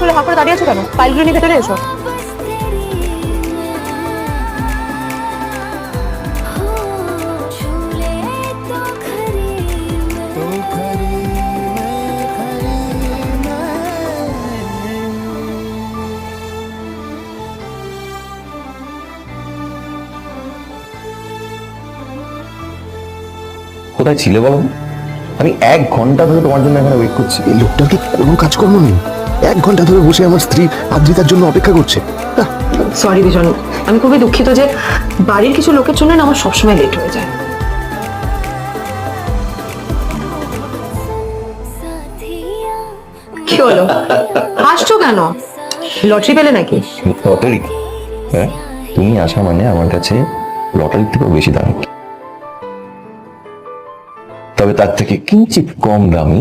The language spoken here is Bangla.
বলে হাঁ করে দাঁড়িয়ে আছো কেন? ফাইলগুলো নিয়ে ভেতরে এসো। কোথায় ছিলে বলো? আমি 1 ঘন্টা ধরে তোমার জন্য এখানে ওয়েট করছি। এই লোকটার কি কোনো কাজকর্ম নেই? 1 ঘন্টা ধরে বসে আমার স্ত্রী আদ্রিতার জন্য অপেক্ষা করছে। সরি বিজন, আমি খুবই দুঃখিত যে বাড়ির কিছু লোকের জন্য না আমার সবসময় লেট হয়ে যায়। কি হলো, হাসছো কেন? লটারি পেলে নাকি? লটারি? হ্যাঁ, তুমি আসা মানে আমার কাছে লটারির থেকেও বেশি দাম, তবে তার থেকে কিঞ্চিত কম দামি